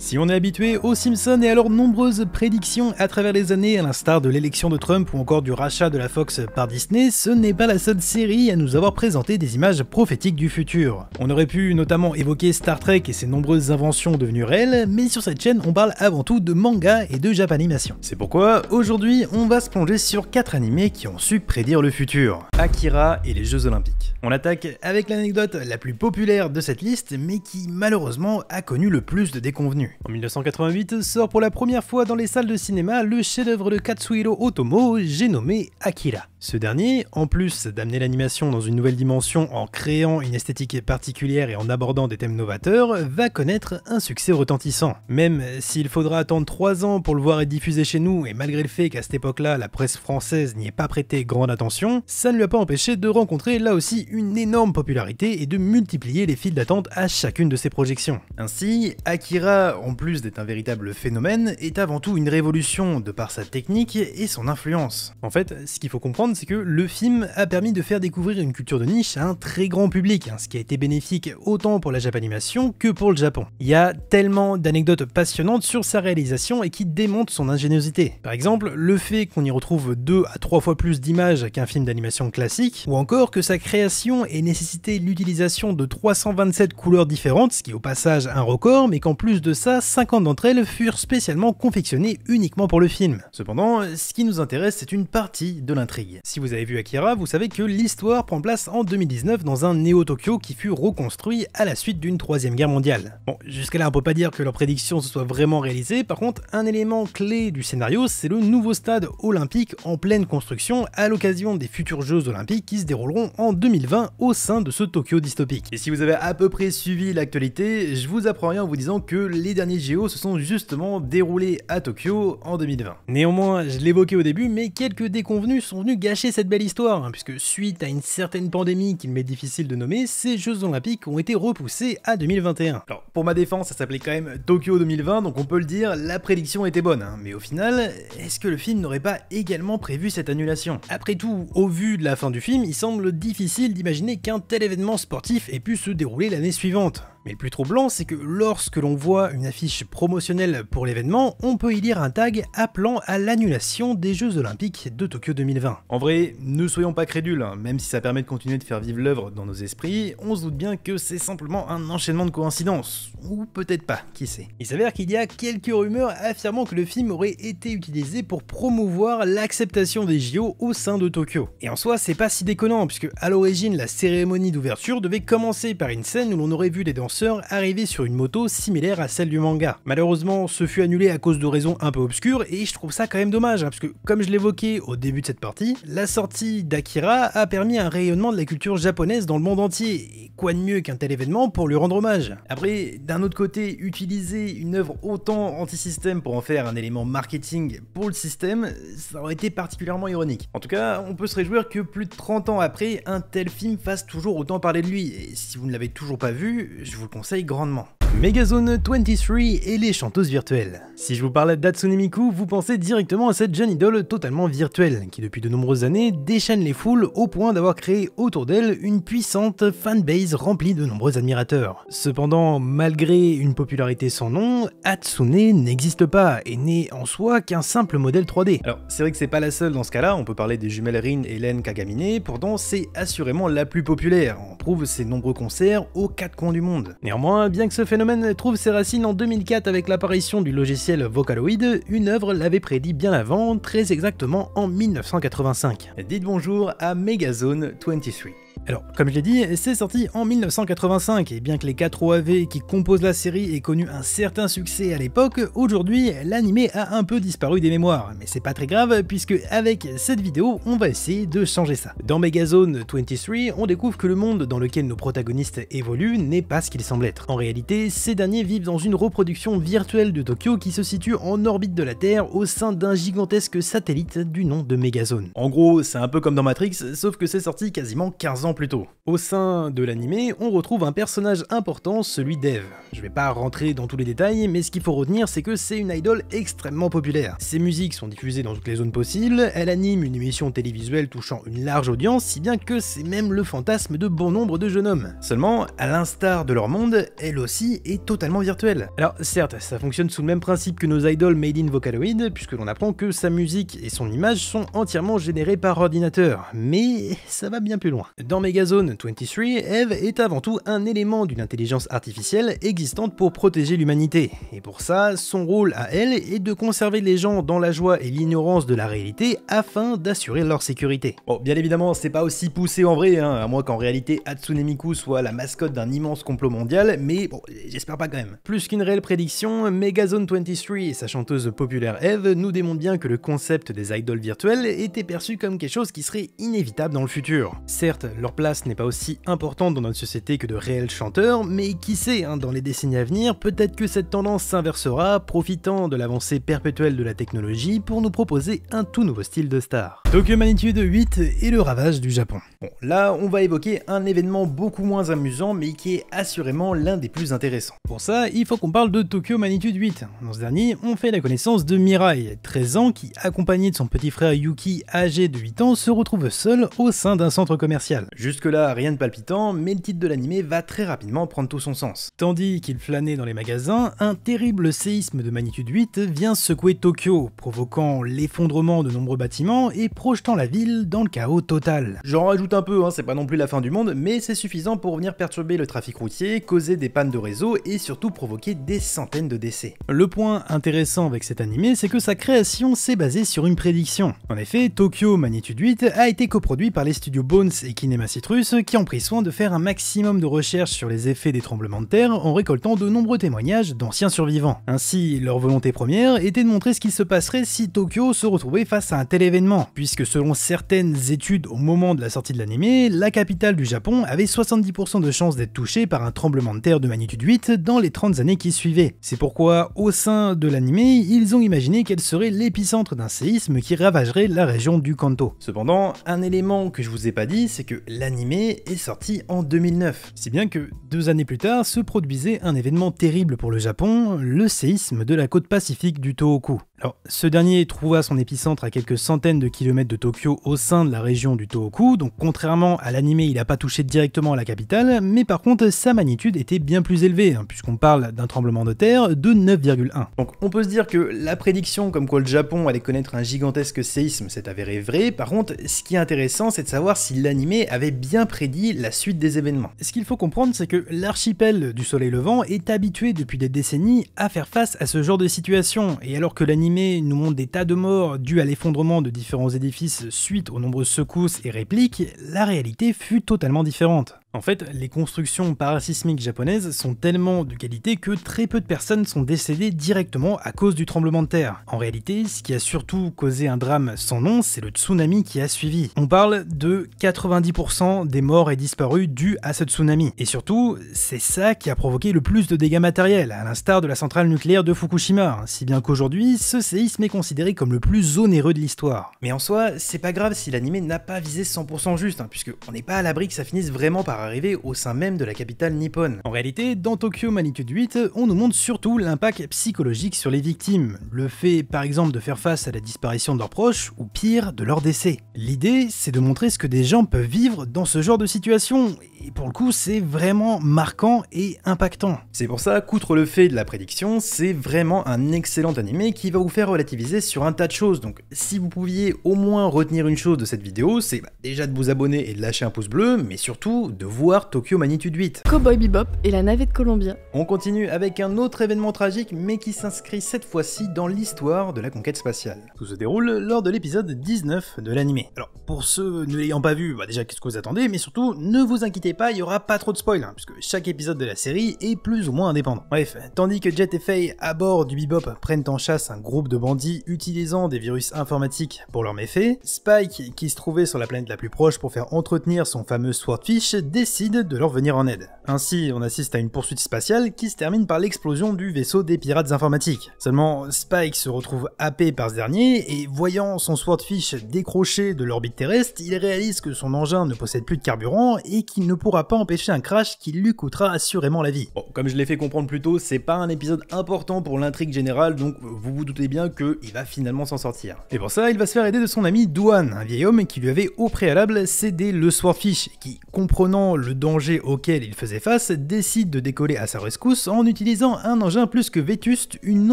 Si on est habitué aux Simpsons et à leurs nombreuses prédictions à travers les années, à l'instar de l'élection de Trump ou encore du rachat de la Fox par Disney, ce n'est pas la seule série à nous avoir présenté des images prophétiques du futur. On aurait pu notamment évoquer Star Trek et ses nombreuses inventions devenues réelles, mais sur cette chaîne on parle avant tout de manga et de Japanimation. C'est pourquoi aujourd'hui on va se plonger sur 4 animés qui ont su prédire le futur. Akira et les Jeux Olympiques. On attaque avec l'anecdote la plus populaire de cette liste, mais qui malheureusement a connu le plus de déconvenues. En 1988 sort pour la première fois dans les salles de cinéma le chef-d'œuvre de Katsuhiro Otomo, j'ai nommé Akira. Ce dernier, en plus d'amener l'animation dans une nouvelle dimension en créant une esthétique particulière et en abordant des thèmes novateurs, va connaître un succès retentissant. Même s'il faudra attendre 3 ans pour le voir être diffusé chez nous, et malgré le fait qu'à cette époque-là, la presse française n'y ait pas prêté grande attention, ça ne lui a pas empêché de rencontrer là aussi une énorme popularité et de multiplier les files d'attente à chacune de ses projections. Ainsi, Akira, en plus d'être un véritable phénomène, est avant tout une révolution de par sa technique et son influence. En fait, ce qu'il faut comprendre, c'est que le film a permis de faire découvrir une culture de niche à un très grand public, ce qui a été bénéfique autant pour la Japanimation que pour le Japon. Il y a tellement d'anecdotes passionnantes sur sa réalisation et qui démontrent son ingéniosité. Par exemple, le fait qu'on y retrouve 2 à 3 fois plus d'images qu'un film d'animation classique, ou encore que sa création ait nécessité l'utilisation de 327 couleurs différentes, ce qui est au passage un record, mais qu'en plus de ça, 50 d'entre elles furent spécialement confectionnées uniquement pour le film. Cependant, ce qui nous intéresse, c'est une partie de l'intrigue. Si vous avez vu Akira, vous savez que l'histoire prend place en 2019 dans un Néo-Tokyo qui fut reconstruit à la suite d'une 3e guerre mondiale. Bon, jusqu'à là on peut pas dire que leurs prédictions se soient vraiment réalisées, par contre un élément clé du scénario, c'est le nouveau stade olympique en pleine construction à l'occasion des futurs Jeux Olympiques qui se dérouleront en 2020 au sein de ce Tokyo dystopique. Et si vous avez à peu près suivi l'actualité, je vous apprends rien en vous disant que les derniers JO se sont justement déroulés à Tokyo en 2020. Néanmoins, je l'évoquais au début, mais quelques déconvenus sont venus gâcher cette belle histoire, puisque suite à une certaine pandémie qu'il m'est difficile de nommer, ces Jeux Olympiques ont été repoussés à 2021. Alors, pour ma défense, ça s'appelait quand même Tokyo 2020, donc on peut le dire, la prédiction était bonne, mais au final, est-ce que le film n'aurait pas également prévu cette annulation? Après tout, au vu de la fin du film, il semble difficile d'imaginer qu'un tel événement sportif ait pu se dérouler l'année suivante. Mais le plus troublant, c'est que lorsque l'on voit une affiche promotionnelle pour l'événement, on peut y lire un tag appelant à l'annulation des Jeux Olympiques de Tokyo 2020. En vrai, ne soyons pas crédules, même si ça permet de continuer de faire vivre l'œuvre dans nos esprits, on se doute bien que c'est simplement un enchaînement de coïncidences. Ou peut-être pas, qui sait. Il s'avère qu'il y a quelques rumeurs affirmant que le film aurait été utilisé pour promouvoir l'acceptation des JO au sein de Tokyo. Et en soi, c'est pas si déconnant, puisque à l'origine, la cérémonie d'ouverture devait commencer par une scène où l'on aurait vu des danseurs arriver sur une moto similaire à celle du manga. Malheureusement, ce fut annulé à cause de raisons un peu obscures et je trouve ça quand même dommage, parce que comme je l'évoquais au début de cette partie, la sortie d'Akira a permis un rayonnement de la culture japonaise dans le monde entier, et quoi de mieux qu'un tel événement pour lui rendre hommage. Après, d'un autre côté, utiliser une œuvre autant anti-système pour en faire un élément marketing pour le système, ça aurait été particulièrement ironique. En tout cas, on peut se réjouir que plus de 30 ans après, un tel film fasse toujours autant parler de lui, et si vous ne l'avez toujours pas vu, je vous le conseille grandement. Megazone 23 et les chanteuses virtuelles. Si je vous parle d'Hatsune Miku, vous pensez directement à cette jeune idole totalement virtuelle, qui depuis de nombreuses années déchaîne les foules au point d'avoir créé autour d'elle une puissante fanbase remplie de nombreux admirateurs. Cependant, malgré une popularité sans nom, Hatsune n'existe pas et n'est en soi qu'un simple modèle 3D. Alors c'est vrai que c'est pas la seule dans ce cas-là, on peut parler des jumelles Rin et Len Kagamine, pourtant c'est assurément la plus populaire, on trouve ses nombreux concerts aux 4 coins du monde. Néanmoins, bien que ce phénomène trouve ses racines en 2004 avec l'apparition du logiciel Vocaloid, une œuvre l'avait prédit bien avant, très exactement en 1985. Dites bonjour à Megazone 23. Alors, comme je l'ai dit, c'est sorti en 1985, et bien que les 4 OAV qui composent la série aient connu un certain succès à l'époque, aujourd'hui, l'animé a un peu disparu des mémoires. Mais c'est pas très grave, puisque avec cette vidéo, on va essayer de changer ça. Dans Megazone 23, on découvre que le monde dans lequel nos protagonistes évoluent n'est pas ce qu'il semble être. En réalité, ces derniers vivent dans une reproduction virtuelle de Tokyo qui se situe en orbite de la Terre au sein d'un gigantesque satellite du nom de Megazone. En gros, c'est un peu comme dans Matrix, sauf que c'est sorti quasiment 15 ans 3 ans plus tôt. Au sein de l'anime, on retrouve un personnage important, celui d'Eve. Je vais pas rentrer dans tous les détails, mais ce qu'il faut retenir, c'est que c'est une idole extrêmement populaire. Ses musiques sont diffusées dans toutes les zones possibles, elle anime une émission télévisuelle touchant une large audience, si bien que c'est même le fantasme de bon nombre de jeunes hommes. Seulement, à l'instar de leur monde, elle aussi est totalement virtuelle. Alors certes, ça fonctionne sous le même principe que nos idoles made in Vocaloid, puisque l'on apprend que sa musique et son image sont entièrement générées par ordinateur, mais ça va bien plus loin. Dans Megazone 23, Eve est avant tout un élément d'une intelligence artificielle existante pour protéger l'humanité, et pour ça, son rôle à elle est de conserver les gens dans la joie et l'ignorance de la réalité afin d'assurer leur sécurité. Bon, bien évidemment, c'est pas aussi poussé en vrai, à moins qu'en réalité Hatsune Miku soit la mascotte d'un immense complot mondial, mais bon, j'espère pas quand même. Plus qu'une réelle prédiction, Megazone 23 et sa chanteuse populaire Eve nous démontrent bien que le concept des idoles virtuelles était perçu comme quelque chose qui serait inévitable dans le futur. Certes, leur place n'est pas aussi importante dans notre société que de réels chanteurs, mais qui sait, dans les décennies à venir, peut-être que cette tendance s'inversera, profitant de l'avancée perpétuelle de la technologie pour nous proposer un tout nouveau style de star. Tokyo Magnitude 8 et le ravage du Japon. Bon, là, on va évoquer un événement beaucoup moins amusant, mais qui est assurément l'un des plus intéressants. Pour ça, il faut qu'on parle de Tokyo Magnitude 8. Dans ce dernier, on fait la connaissance de Mirai, 13 ans, qui, accompagné de son petit frère Yuki, âgé de 8 ans, se retrouve seul au sein d'un centre commercial. Jusque-là, rien de palpitant, mais le titre de l'anime va très rapidement prendre tout son sens. Tandis qu'il flânait dans les magasins, un terrible séisme de magnitude 8 vient secouer Tokyo, provoquant l'effondrement de nombreux bâtiments et projetant la ville dans le chaos total. J'en rajoute un peu, c'est pas non plus la fin du monde, mais c'est suffisant pour venir perturber le trafic routier, causer des pannes de réseau et surtout provoquer des centaines de décès. Le point intéressant avec cet anime, c'est que sa création s'est basée sur une prédiction. En effet, Tokyo Magnitude 8 a été coproduit par les studios Bones et Kinema Citrus qui ont pris soin de faire un maximum de recherches sur les effets des tremblements de terre en récoltant de nombreux témoignages d'anciens survivants. Ainsi, leur volonté première était de montrer ce qui se passerait si Tokyo se retrouvait face à un tel événement, puisque selon certaines études au moment de la sortie de l'anime, la capitale du Japon avait 70% de chances d'être touchée par un tremblement de terre de magnitude 8 dans les 30 années qui suivaient. C'est pourquoi, au sein de l'anime, ils ont imaginé qu'elle serait l'épicentre d'un séisme qui ravagerait la région du Kanto. Cependant, un élément que je vous ai pas dit, c'est que l'anime est sorti en 2009. Si bien que 2 années plus tard se produisait un événement terrible pour le Japon, le séisme de la côte pacifique du Tohoku. Alors, ce dernier trouva son épicentre à quelques centaines de kilomètres de Tokyo au sein de la région du Tohoku, donc contrairement à l'anime, il n'a pas touché directement à la capitale, mais par contre sa magnitude était bien plus élevée, puisqu'on parle d'un tremblement de terre de 9,1. Donc on peut se dire que la prédiction comme quoi le Japon allait connaître un gigantesque séisme s'est avérée vraie, par contre ce qui est intéressant c'est de savoir si l'anime avait bien prédit la suite des événements. Ce qu'il faut comprendre c'est que l'archipel du soleil levant est habitué depuis des décennies à faire face à ce genre de situation, et alors que l'anime nous montre des tas de morts dus à l'effondrement de différents édifices suite aux nombreuses secousses et répliques, la réalité fut totalement différente. En fait, les constructions parasismiques japonaises sont tellement de qualité que très peu de personnes sont décédées directement à cause du tremblement de terre. En réalité, ce qui a surtout causé un drame sans nom, c'est le tsunami qui a suivi. On parle de 90% des morts et disparus dus à ce tsunami. Et surtout, c'est ça qui a provoqué le plus de dégâts matériels, à l'instar de la centrale nucléaire de Fukushima, si bien qu'aujourd'hui, ce séisme est considéré comme le plus onéreux de l'histoire. Mais en soi, c'est pas grave si l'anime n'a pas visé 100% juste, puisque on n'est pas à l'abri que ça finisse vraiment par arriver au sein même de la capitale nippone. En réalité, dans Tokyo Magnitude 8, on nous montre surtout l'impact psychologique sur les victimes, le fait par exemple de faire face à la disparition de leurs proches, ou pire, de leur décès. L'idée, c'est de montrer ce que des gens peuvent vivre dans ce genre de situation, et pour le coup, c'est vraiment marquant et impactant. C'est pour ça qu'outre le fait de la prédiction, c'est vraiment un excellent animé qui va vous faire relativiser sur un tas de choses, donc si vous pouviez au moins retenir une chose de cette vidéo, c'est déjà de vous abonner et de lâcher un pouce bleu, mais surtout de voir Tokyo Magnitude 8. Cowboy Bebop et la navette Columbia. On continue avec un autre événement tragique, mais qui s'inscrit cette fois-ci dans l'histoire de la conquête spatiale. Tout se déroule lors de l'épisode 19 de l'anime. Alors, pour ceux ne l'ayant pas vu, déjà qu'est-ce que vous attendez, mais surtout, ne vous inquiétez pas, il y aura pas trop de spoil, puisque chaque épisode de la série est plus ou moins indépendant. Bref, tandis que Jet et Faye à bord du Bebop prennent en chasse un groupe de bandits utilisant des virus informatiques pour leurs méfaits, Spike, qui se trouvait sur la planète la plus proche pour faire entretenir son fameux Swordfish, décide de leur venir en aide. Ainsi, on assiste à une poursuite spatiale qui se termine par l'explosion du vaisseau des pirates informatiques. Seulement, Spike se retrouve happé par ce dernier et voyant son Swordfish décroché de l'orbite terrestre, il réalise que son engin ne possède plus de carburant et qu'il ne pourra pas empêcher un crash qui lui coûtera assurément la vie. Bon, comme je l'ai fait comprendre plus tôt, c'est pas un épisode important pour l'intrigue générale, donc vous vous doutez bien qu'il va finalement s'en sortir. Et pour ça, il va se faire aider de son ami Douane, un vieil homme qui lui avait au préalable cédé le Swordfish, qui, comprenant le danger auquel il faisait face, décide de décoller à sa rescousse en utilisant un engin plus que vétuste, une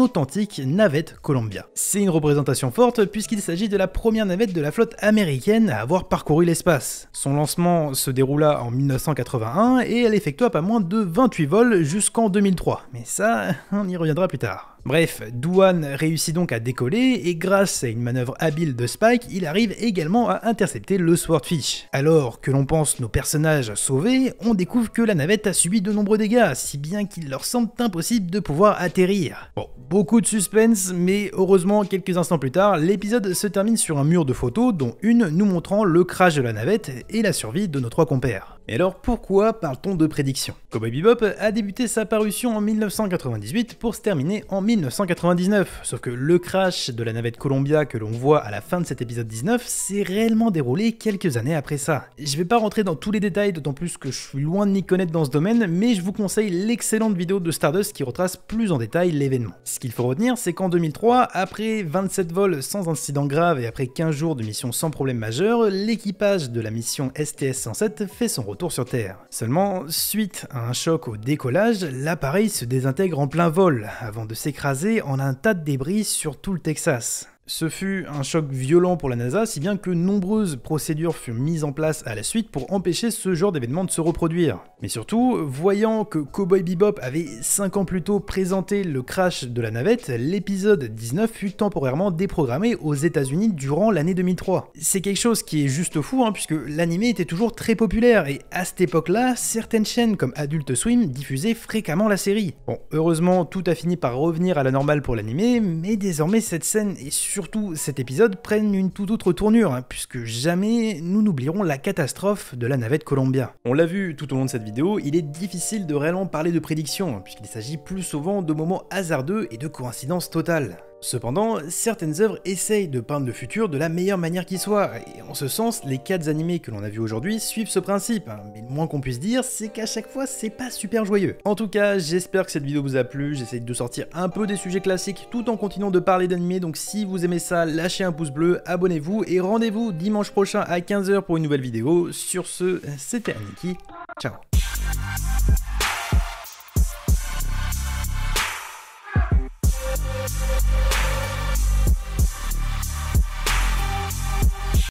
authentique navette Columbia. C'est une représentation forte puisqu'il s'agit de la première navette de la flotte américaine à avoir parcouru l'espace. Son lancement se déroula en 1981 et elle effectua pas moins de 28 vols jusqu'en 2003, mais ça, on y reviendra plus tard. Bref, Douane réussit donc à décoller et grâce à une manœuvre habile de Spike, il arrive également à intercepter le Swordfish. Alors que l'on pense nos personnages sauvés, on découvre que la navette a subi de nombreux dégâts, si bien qu'il leur semble impossible de pouvoir atterrir. Bon, beaucoup de suspense, mais heureusement quelques instants plus tard, l'épisode se termine sur un mur de photos, dont une nous montrant le crash de la navette et la survie de nos trois compères. Et alors pourquoi parle-t-on de prédiction? Cowboy Bebop a débuté sa parution en 1998 pour se terminer en 1999, sauf que le crash de la navette Columbia que l'on voit à la fin de cet épisode 19 s'est réellement déroulé quelques années après ça. Je vais pas rentrer dans tous les détails, d'autant plus que je suis loin de m'y connaître dans ce domaine, mais je vous conseille l'excellente vidéo de Stardust qui retrace plus en détail l'événement. Ce qu'il faut retenir, c'est qu'en 2003, après 27 vols sans incident grave et après 15 jours de mission sans problème majeur, l'équipage de la mission STS-107 fait son retour sur Terre. Seulement, suite à un choc au décollage, l'appareil se désintègre en plein vol, avant de s'écraser en un tas de débris sur tout le Texas. Ce fut un choc violent pour la NASA, si bien que nombreuses procédures furent mises en place à la suite pour empêcher ce genre d'événement de se reproduire. Mais surtout, voyant que Cowboy Bebop avait 5 ans plus tôt présenté le crash de la navette, l'épisode 19 fut temporairement déprogrammé aux États-Unis durant l'année 2003. C'est quelque chose qui est juste fou, puisque l'anime était toujours très populaire, et à cette époque-là, certaines chaînes comme Adult Swim diffusaient fréquemment la série. Bon, heureusement, tout a fini par revenir à la normale pour l'anime, mais désormais cette scène et surtout cet épisode prennent une toute autre tournure, puisque jamais nous n'oublierons la catastrophe de la navette Columbia. On l'a vu tout au long de cette vidéo, il est difficile de réellement parler de prédiction, puisqu'il s'agit plus souvent de moments hasardeux et de coïncidences totales. Cependant, certaines œuvres essayent de peindre le futur de la meilleure manière qui soit, et en ce sens, les 4 animés que l'on a vus aujourd'hui suivent ce principe, mais le moins qu'on puisse dire, c'est qu'à chaque fois, c'est pas super joyeux. En tout cas, j'espère que cette vidéo vous a plu, j'essaie de sortir un peu des sujets classiques tout en continuant de parler d'animés, donc si vous aimez ça, lâchez un pouce bleu, abonnez-vous, et rendez-vous dimanche prochain à 15 h pour une nouvelle vidéo. Sur ce, c'était Aniki, ciao.